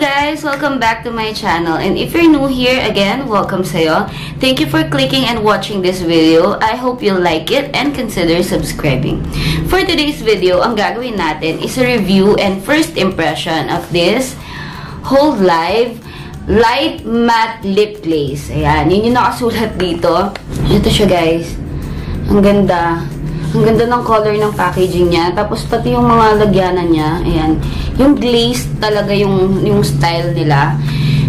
guys! Welcome back to my channel. And if you're new here, again, welcome sa'yo. Thank you for clicking and watching this video. I hope you like it and consider subscribing. For today's video, ang gagawin natin is a review and first impression of this Hold Live Light Matte Lip Glaze. Ayan, yun yung nakasulat dito. Ito siya guys. Ang ganda. Ang ganda ng color ng packaging niya. Tapos pati yung mga lagyanan niya. Ayan. Yung glaze talaga yung style nila.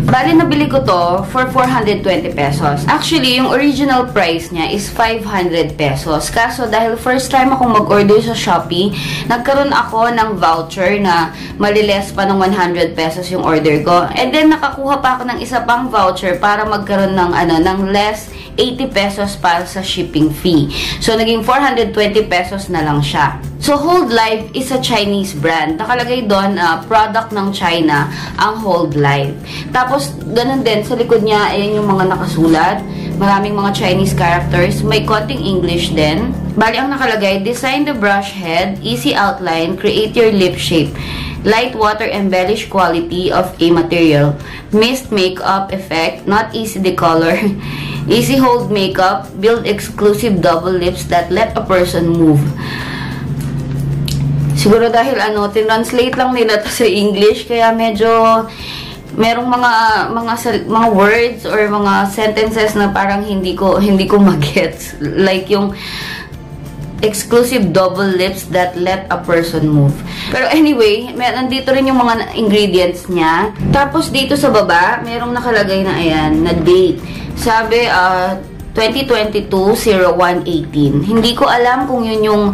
Bali, nabili ko to for 420 pesos. Actually, yung original price niya is 500 pesos. Kaso, dahil first time akong mag-order sa Shopee, nagkaroon ako ng voucher na maliles pa ng 100 pesos yung order ko. And then, nakakuha pa ako ng isa pang voucher para magkaroon ng less 80 pesos para sa shipping fee. So, naging 420 pesos na lang siya. So, Hold Live is a Chinese brand. Nakalagay doon, product ng China, ang Hold Live. Tapos, ganun din, sa likod niya, ayan yung mga nakasulat. Maraming mga Chinese characters. May konting English din. Bali, ang nakalagay, design the brush head, easy outline, create your lip shape. Light water embellish quality of a material. Mist makeup effect, not easy decolor. Easy hold makeup, build exclusive double lips that let a person move. Siguro dahil tinranslate lang nila to sa English, kaya medyo merong mga words or mga sentences na parang hindi ko mag-gets. Like yung exclusive double lips that let a person move. Pero anyway, nandito rin yung mga ingredients niya. Tapos dito sa baba, merong nakalagay na ayan, na date. Sabi, 2022-01-18. Hindi ko alam kung yun yung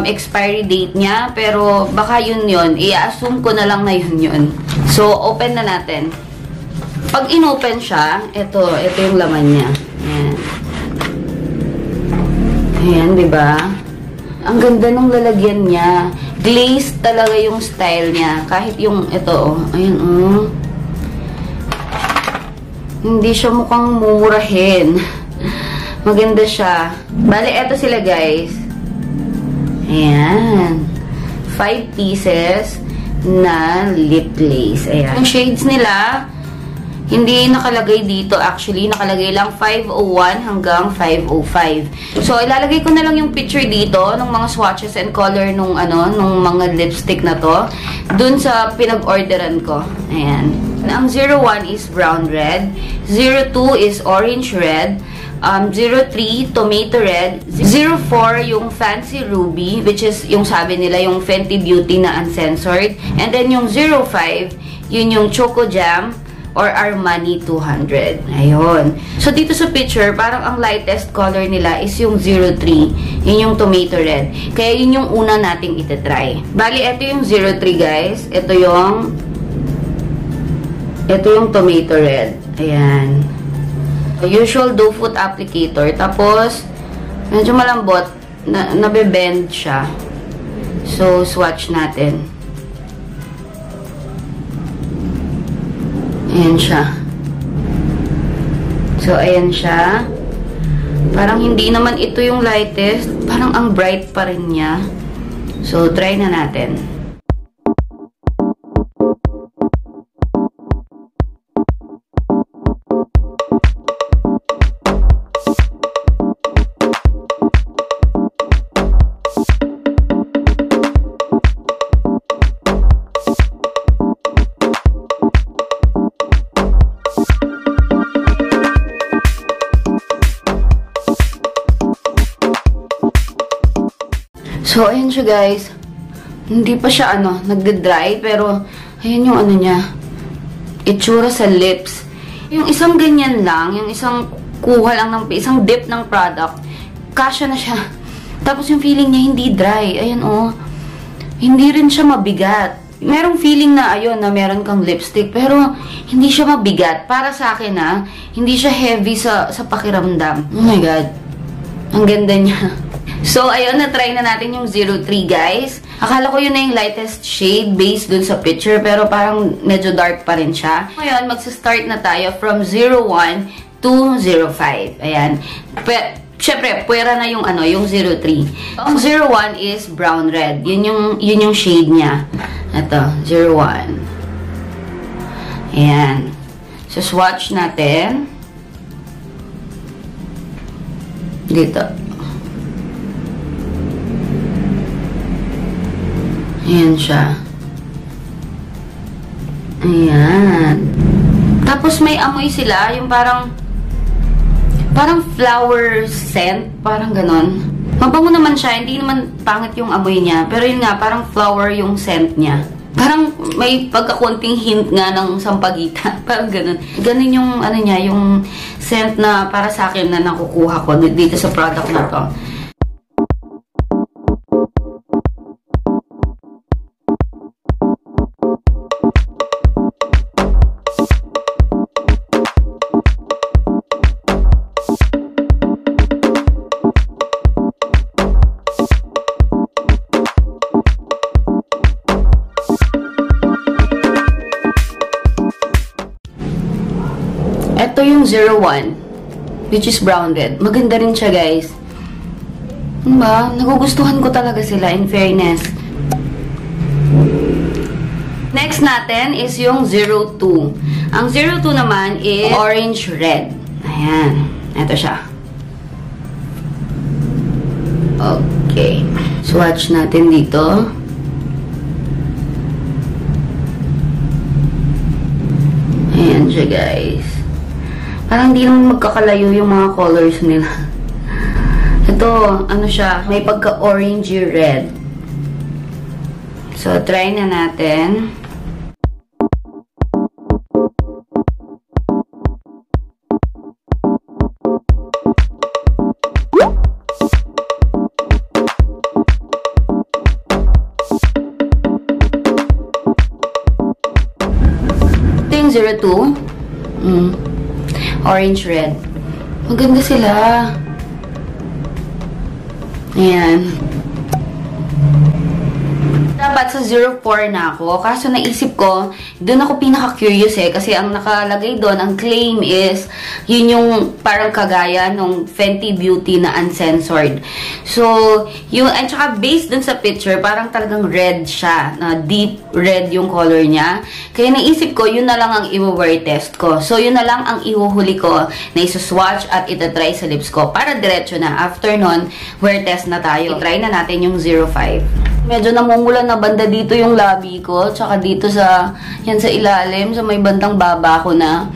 expiry date niya, pero baka yun. I-assume ko na lang na yun. So, open na natin. Pag in-open siya, ito yung laman niya. Ayan. Ayan, diba? Ang ganda ng lalagyan niya. Glaze talaga yung style niya. Kahit yung ito, ayan, hindi siya mukhang mumurahin. Maganda siya. Bale, eto sila guys. Ayan. 5 pieces na lip glaze. Ayan. Yung shades nila, hindi nakalagay dito actually. Nakalagay lang 501 hanggang 505. So, ilalagay ko na lang yung picture dito ng mga swatches and color nung mga lipstick na to. Dun sa pinag-orderan ko. Ayan. Ang 01 is brown red. 02 is orange red. 03, tomato red. 04, yung fancy ruby, which is yung sabi nila, yung Fenty Beauty na uncensored. And then yung 05, yun yung Choco Jam or Armani 200. Ayun. So, dito sa picture, parang ang lightest color nila is yung 03. Yun yung tomato red. Kaya yun yung una nating itatry. Bali, ito yung 03, guys. Ito yung tomato red. Ayan. Usual doe foot applicator. Tapos, medyo malambot. Nabe-bend siya. So, swatch natin. Ayan siya. So, ayan siya. Parang hindi naman ito yung lightest. Parang ang bright pa rin niya. So, try na natin. So, ayan siya guys. Hindi pa siya nagde-dry, pero ayan yung niya. Itsura sa lips. Yung isang ganyan lang, yung isang kuha lang isang dip ng product, kasya na siya. Tapos yung feeling niya hindi dry. Ayan hindi rin siya mabigat. Merong feeling na na meron kang lipstick, pero hindi siya mabigat. Para sa akin hindi siya heavy sa pakiramdam. Oh my God. Ang ganda niya. So, ayun, na-try na natin yung 03, guys. Akala ko yun na yung lightest shade based dun sa picture, pero parang medyo dark pa rin siya. Ngayon, magsa-start na tayo from 01 to 05. Ayan. Siyempre, puwera na yung yung 03. Ang 01 is brown red. Yun yung shade niya. Ito, 01. Ayan. So, swatch natin. Dito. Ayan siya. Ayan. Tapos may amoy sila, yung parang flower scent, parang ganon. Mabango naman siya, hindi naman pangit yung amoy niya, pero yun nga, parang flower yung scent niya. Parang may pagkakunting hint nga ng sampagita, parang ganon. Ganon yung, ano niya, yung scent na para sa akin na nakukuha ko dito sa product na to. Ito yung 01, which is brown red. Maganda rin siya, guys. Diba? Nagugustuhan ko talaga sila, in fairness. Next natin is yung 02. Ang 02 naman is orange red. Ayan. Ito siya. Okay. Swatch natin dito. Ayan siya, guys. Parang hindi naman magkakalayo yung mga colors nila. Ito, ano siya, may pagka-orangey red. So, try na natin. Ito yung 02. Orange red. Maganda sila. Ayan. Dapat sa 04 na ako. Kaso naisip ko, doon ako pinaka-curious kasi ang nakalagay doon, ang claim is, yun yung parang kagaya nung Fenty Beauty na uncensored. So, yung, at saka based doon sa picture, parang talagang red siya. Na deep red yung color niya. Kaya naisip ko, yun na lang ang i-wear test ko. So, yun na lang ang ihuhuli ko na isuswatch at itatry sa lips ko. Para diretso na. After nun, wear test na tayo. Try na natin yung 05. Medyo namumulan na banda dito yung labi ko. Tsaka dito sa, yan sa ilalim, sa may bandang baba ko na.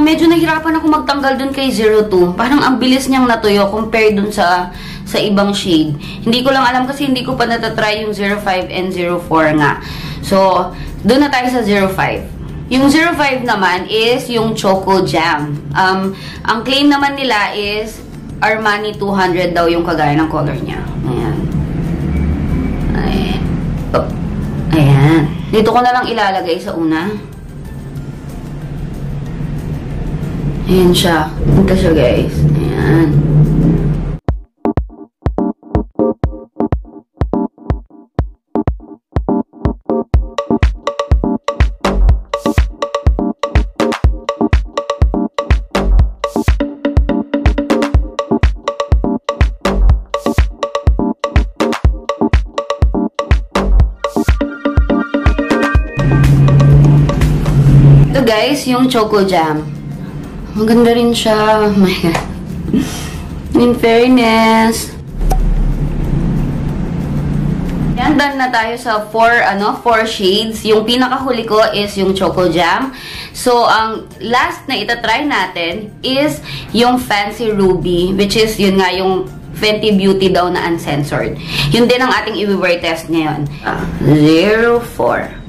Medyo nahirapan ako magtanggal dun kay 02. Parang ang bilis niyang natuyo compared dun sa ibang shade. Hindi ko lang alam kasi hindi ko pa natatry yung 05 and 04 nga. So, dun na tayo sa 05. Yung 05 naman is yung Choco Jam. Ang claim naman nila is Armani 200 daw yung kagaya ng color niya. Ayan. Ayan. Dito ko na lang ilalagay sa una. Ayan siya. Ito siya, guys. Ayan. Ito, guys, yung Choco Jam. Maganda rin siya. Oh my God. In fairness. Yan, done na tayo sa 4 shades. Yung pinakahuli ko is yung Choco Jam. So, ang last na itatry natin is yung Fancy Ruby, which is yun nga yung Fenty Beauty daw na uncensored. Yun din ang ating i-wear test ngayon. 04.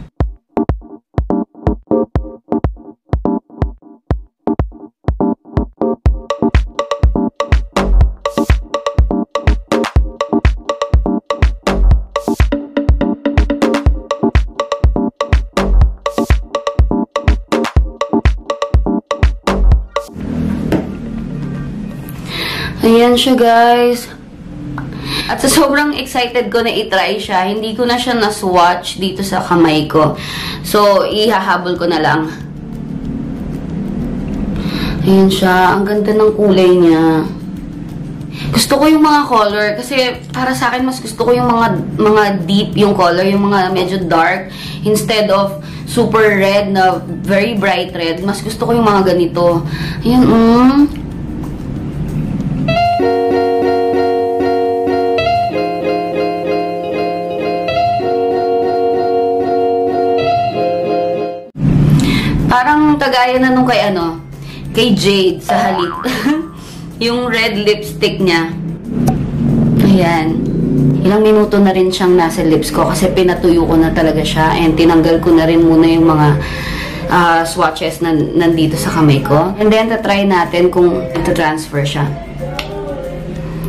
Ayan siya, guys. At sa sobrang excited ko na itry siya, hindi ko na siya na-swatch dito sa kamay ko. So, ihahabol ko na lang. Ayan siya. Ang ganda ng kulay niya. Gusto ko yung mga color kasi para sa akin mas gusto ko yung mga deep yung color, yung mga medyo dark instead of super red na very bright red. Mas gusto ko yung mga ganito. Ayan, parang tagaya na nung kay Jade sa Halip. Yung red lipstick niya. Ayan. Ilang minuto na rin siyang nasa lips ko kasi pinatuyo ko na talaga siya and tinanggal ko na rin muna yung mga swatches na nandito sa kamay ko. And then, tatry natin kung ito-transfer siya.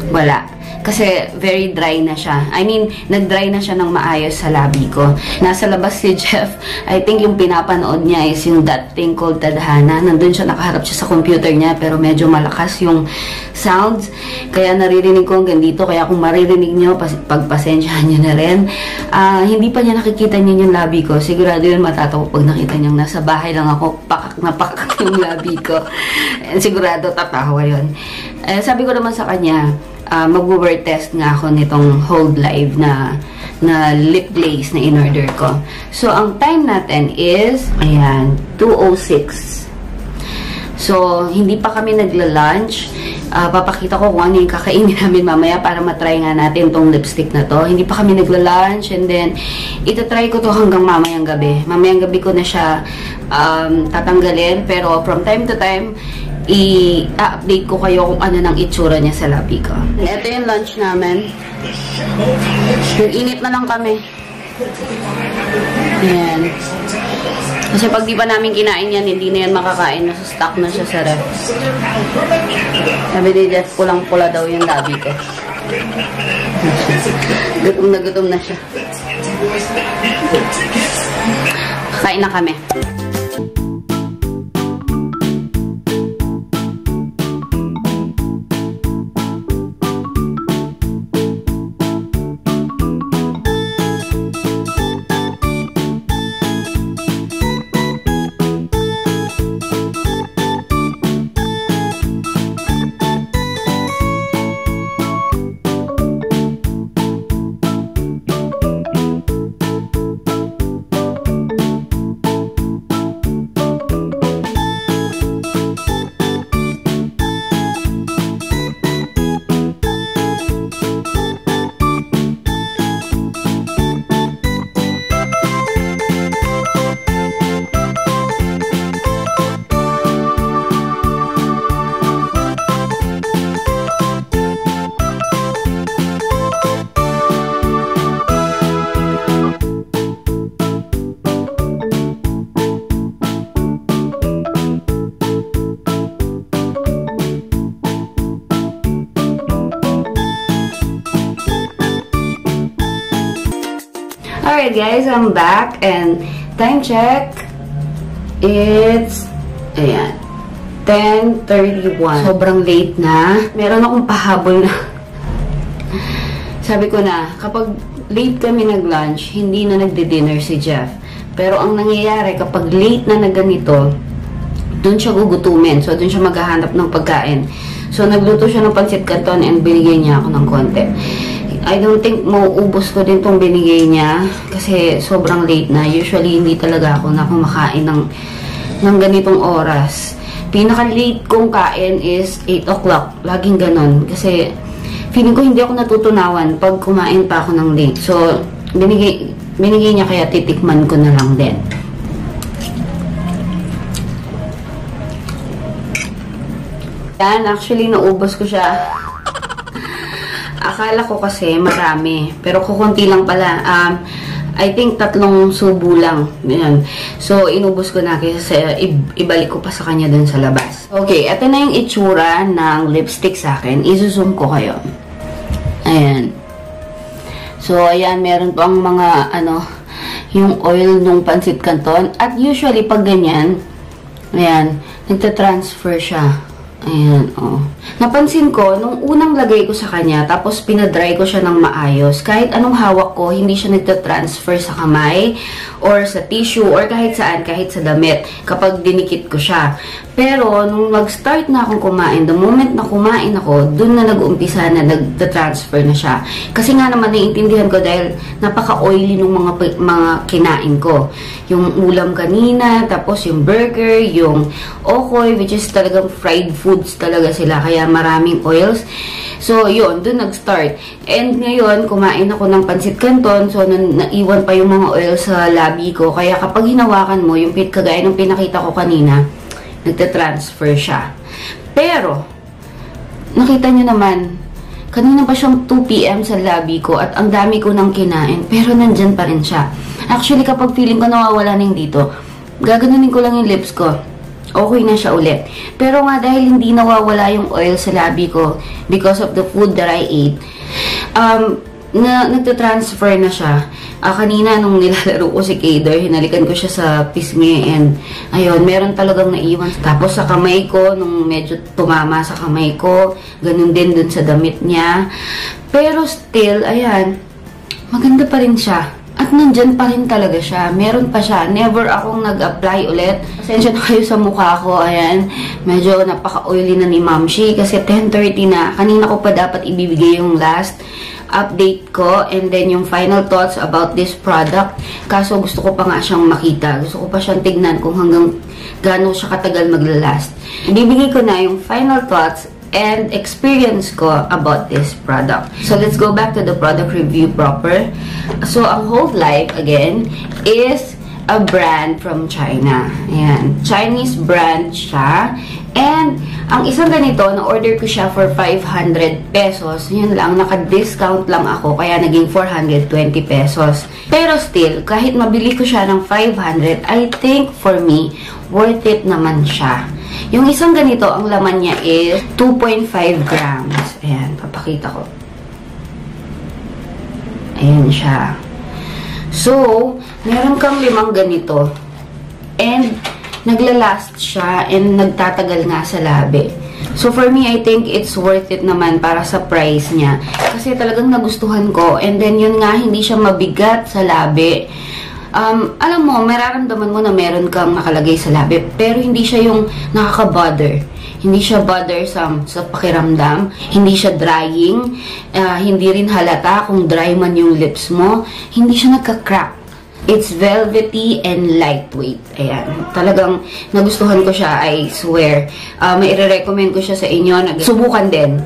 Wala. Kasi very dry na siya. I mean, nag-dry na siya ng maayos sa labi ko. Nasa labas si Jeff. I think yung pinapanood niya is yung That Thing Called Tadhana. Nandun siya, nakaharap siya sa computer niya pero medyo malakas yung sounds. Kaya naririnig ko hanggang dito. Kaya kung maririnig nyo, pagpasensyahan nyo na rin. Hindi pa niya nakikita niya yung labi ko. Sigurado yun matatawa pag nakita niya nasa bahay lang ako. Pakak na pakak yung labi ko. And sigurado tatawa yun. Sabi ko naman sa kanya, mag-wear test nga ako nitong Hold Live na lip glaze na in-order ko. So, ang time natin is, ayan, 2:06. So, hindi pa kami nagla-lunch. Papakita ko kung ano yung kakainin namin mamaya para matry nga natin tong lipstick na to. Hindi pa kami nagla-lunch and then, itatry ko to hanggang mamayang gabi. Mamayang gabi ko na siya tatanggalin. Pero, from time to time, i-update ko kayo kung ano nang itsura niya sa labi ko. Ito yung lunch namin. Nag-init na lang kami. Ayan. Kasi pag di pa namin kinain yan, hindi na yan makakain. Nasa stock na siya sa ref. Sabi ni Jeff, pulang-pula daw yung labi ko. Gutom na siya. Kakain na kami. Alright guys, I'm back and time check, it's, ayan, 10:31. Sobrang late na. Meron akong pahabol na. Sabi ko na, kapag late kami nag-lunch, hindi na nagdi-dinner si Jeff. Pero ang nangyayari, kapag late na ganito, doon siya gugutumin. So, doon siya maghahanap ng pagkain. So, nagluto siya ng pancit canton and binigay niya ako ng konti. I don't think mauubos ko din tong binigay niya kasi sobrang late na. Usually, hindi talaga ako na kumakain ng ganitong oras. Pinaka-late kong kain is 8 o'clock. Laging ganon. Kasi, feeling ko hindi ako natutunawan pag kumain pa ako ng late. So, binigay niya kaya titikman ko na lang din. Yan, actually, naubos ko siya. Akala ko kasi marami. Pero kukunti lang pala. I think 3 subo lang. Yan. So, inubos ko na kasi ibalik ko pa sa kanya dun sa labas. Okay, ito na yung itsura ng lipstick sa akin. I-zoom ko kayo. Ayan. So, ayan, meron pang mga, yung oil nung pancit canton. At usually, pag ganyan, ayan, nagtatransfer siya. Ayan, oh. Napansin ko, nung unang lagay ko sa kanya, tapos pinadry ko siya ng maayos, kahit anong hawak ko, hindi siya nagtatransfer sa kamay, or sa tissue, or kahit saan, kahit sa damit, kapag dinikit ko siya. Pero, nung mag-start na akong kumain, the moment na kumain ako, dun na nag-uumpisa na nagtatransfer na siya. Kasi nga naman, naiintindihan ko dahil napaka-oily nung mga kinain ko. Yung ulam kanina, tapos yung burger, yung okoy, which is talagang fried foods talaga sila, kaya maraming oils. So, yun, dun nag-start. And ngayon, kumain ako ng pansit canton, so naiwan pa yung mga oil sa labi ko. Kaya kapag hinawakan mo, yung kagaya ng pinakita ko kanina, nagtatransfer siya. Pero, nakita nyo naman, kanina pa siyang 2 PM sa labi ko at ang dami ko nang kinain, pero nandyan pa rin siya. Actually, kapag feeling ko nawawala na yung dito, gaganunin ko lang yung lips ko. Okay na siya ulit. Pero nga dahil hindi nawawala yung oil sa labi ko because of the food that I ate, nagtatransfer na siya. Kanina nung nilalaro ko si Kader, hinalikan ko siya sa pisngi and ayun, meron talagang naiwan. Tapos sa kamay ko, nung medyo tumama sa kamay ko, ganun din dun sa damit niya. Pero still, ayan, maganda pa rin siya. At nandyan pa rin talaga siya. Meron pa siya. Never akong nag-apply ulit. Pasensya na kayo sa mukha ko. Ayan. Medyo napaka-oily na ni Mamshi. Kasi 10:30 na. Kanina ko pa dapat ibibigay yung last update ko. And then yung final thoughts about this product. Kaso gusto ko pa nga siyang makita. Gusto ko pa siyang tignan kung hanggang gaano siya katagal maglalast. Ibibigay ko na yung final thoughts and experience ko about this product. So, let's go back to the product review proper. So, ang Hold Life, again, is a brand from China. Ayan. Chinese brand siya. And, ang isang ganito, na-order ko siya for 500 pesos. Yun lang, naka-discount lang ako, kaya naging 420 pesos. Pero still, kahit mabili ko siya ng 500, I think, for me, worth it naman siya. Yung isang ganito, ang laman niya is 2.5 grams. Ayan, papakita ko. Ayan siya. So, meron kang 5 ganito. And, naglalast siya and nagtatagal nga sa labi. So, for me, I think it's worth it naman para sa price niya. Kasi talagang nagustuhan ko. And then, yun nga, hindi siya mabigat sa labi. Alam mo, mararamdaman mo na meron kang nakalagay sa labi, pero hindi siya yung nakaka-bother. Hindi siya bothersome sa pakiramdam. Hindi siya drying. Hindi rin halata kung dry man yung lips mo. Hindi siya nagka-crack. It's velvety and lightweight. Ayan. Talagang nagustuhan ko siya, I swear. May i-recommend ko siya sa inyo. Subukan din.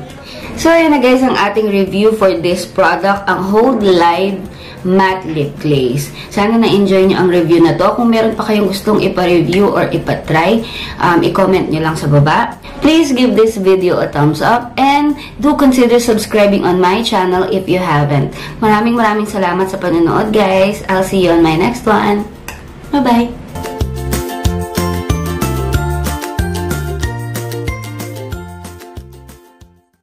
So, ayan na guys ang ating review for this product. Ang Hold Live Matte Lip Glaze. Sana na-enjoy nyo ang review na to. Kung meron pa kayong gustong ipa-review or ipa-try, i-comment nyo lang sa baba. Please give this video a thumbs up and do consider subscribing on my channel if you haven't. Maraming salamat sa panonood guys. I'll see you on my next one. Bye-bye!